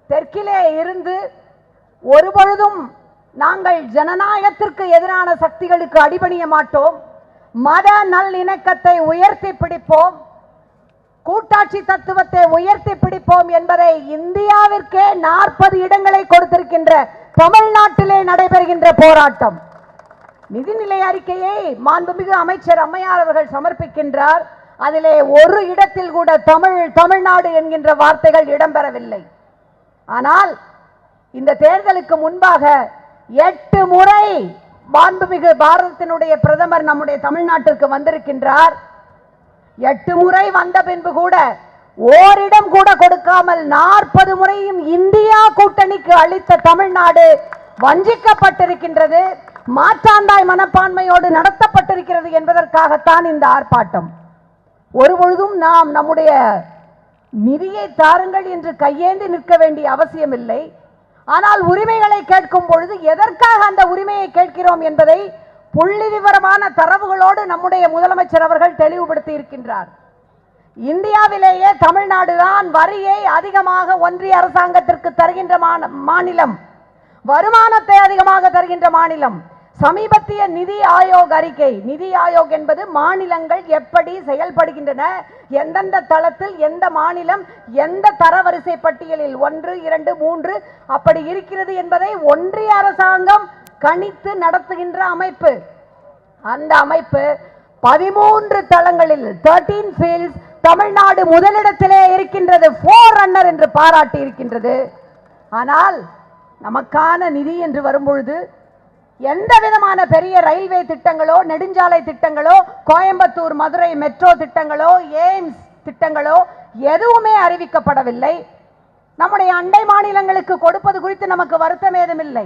தெற்கிலே இருந்து ஒருபொழுதும் நாங்கள் ஜனநாயகத்திற்கு எதிரான சக்திகளுக்கு அடிபணிய மாட்டோம். மத நல்லிணக்கத்தை உயர்த்தி பிடிப்போம், கூட்டாட்சி தத்துவத்தை உயர்த்தி பிடிப்போம் என்பதை இந்தியாவிற்கே 40 இடங்களை கொடுத்திருக்கின்ற தமிழ்நாட்டிலே நடைபெறுகின்ற போராட்டம். நிதிநிலை அறிக்கையை மாண்புமிகு அமைச்சர் அம்மையார் அவர்கள் சமர்ப்பிக்கின்றார். அதிலே ஒரு இடத்தில் கூட தமிழ்நாடு என்கின்ற வார்த்தைகள் இடம்பெறவில்லை. ஆனால் இந்த தேர்தலுக்கு முன்பாக 8 முறை மாண்புமிகு பாரதத்தினுடைய பிரதமர் நம்முடைய தமிழ்நாட்டிற்கு வந்திருக்கின்றார். 8 முறை வந்த பின்பு கூட ஓரிடம் கூட கொடுக்காமல் 40 முறையும் இந்தியா கூட்டணிக்கு அளித்த தமிழ்நாடு வஞ்சிக்கப்பட்டிருக்கின்றது, மாற்றாந்தாய் மனப்பான்மையோடு நடத்தப்பட்டிருக்கிறது என்பதற்காகத்தான் இந்த ஆர்ப்பாட்டம். ஒருபொழுதும் நாம் நம்முடைய நிதியை தாருங்கள் என்று கையேந்தி நிற்க வேண்டிய அவசியம் இல்லை. ஆனால் உரிமைகளை கேட்கும் பொழுது எதற்காக அந்த உரிமையை கேட்கிறோம் என்பதை புள்ளி விவரமான தரவுகளோடு நம்முடைய முதலமைச்சர் அவர்கள் தெளிவுபடுத்தி இருக்கின்றார். இந்தியாவிலேயே தமிழ்நாடு தான் வரியை அதிகமாக ஒன்றிய அரசாங்கத்திற்கு தருகின்ற மாநிலம், வருமானத்தை அதிகமாக தருகின்ற மாநிலம். சமீபத்திய நிதி ஆயோக் அறிக்கை, நிதி ஆயோக் என்பது மாநிலங்கள் எப்படி செயல்படுகின்றன, எந்தெந்த தளத்தில் எந்த மாநிலம் எந்த தரவரிசை பட்டியலில் 1, 2, 3 அப்படி இருக்கிறது என்பதை ஒன்றிய அரசாங்கம் கணித்து நடத்துகின்ற அமைப்பு. அந்த அமைப்பு 13 தளங்களில் 13 ஃபீல்ட்ஸ் தமிழ்நாடு முதலிடத்திலே இருக்கின்றது, 4 ரன்னர் என்று பாராட்டி இருக்கின்றது. ஆனால் நமக்கான நிதி என்று வரும்பொழுது எந்த விதமான பெரிய ரயில்வே திட்டங்களோ, நெடுஞ்சாலை திட்டங்களோ, கோயம்புத்தூர் மதுரை மெட்ரோ திட்டங்களோ, எய்ம்ஸ் திட்டங்களோ எதுவுமே அறிவிக்கப்படவில்லை. நம்முடைய அண்டை மாநிலங்களுக்கு கொடுப்பது குறித்து நமக்கு வருத்தம் ஏதுமில்லை.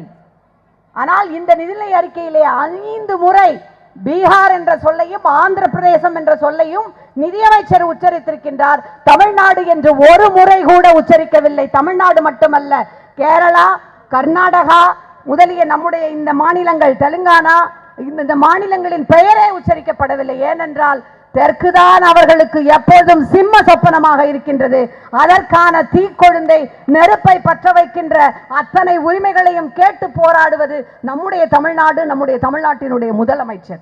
ஆனால் இந்த நிதிநிலை அறிக்கையிலே 5 முறை பீகார் என்ற சொல்லையும் ஆந்திர பிரதேசம் என்ற சொல்லையும் நிதியமைச்சர் உச்சரித்திருக்கின்றார். தமிழ்நாடு என்று ஒரு முறை கூட உச்சரிக்கவில்லை. தமிழ்நாடு மட்டுமல்ல, கேரளா, கர்நாடகா முதலிய நம்முடைய இந்த மாநிலங்கள், தெலுங்கானா, இந்த மாநிலங்களின் பெயரே உச்சரிக்கப்படவில்லை. ஏனென்றால் தெற்குதான் அவர்களுக்கு எப்போதும் சிம்ம சொப்பனமாக இருக்கின்றது. அதற்கான தீக்கொழுந்தை, நெருப்பை பற்ற வைக்கின்ற அத்தனை உரிமைகளையும் கேட்டு போராடுவது நம்முடைய தமிழ்நாடு, நம்முடைய தமிழ்நாட்டினுடைய முதலமைச்சர்.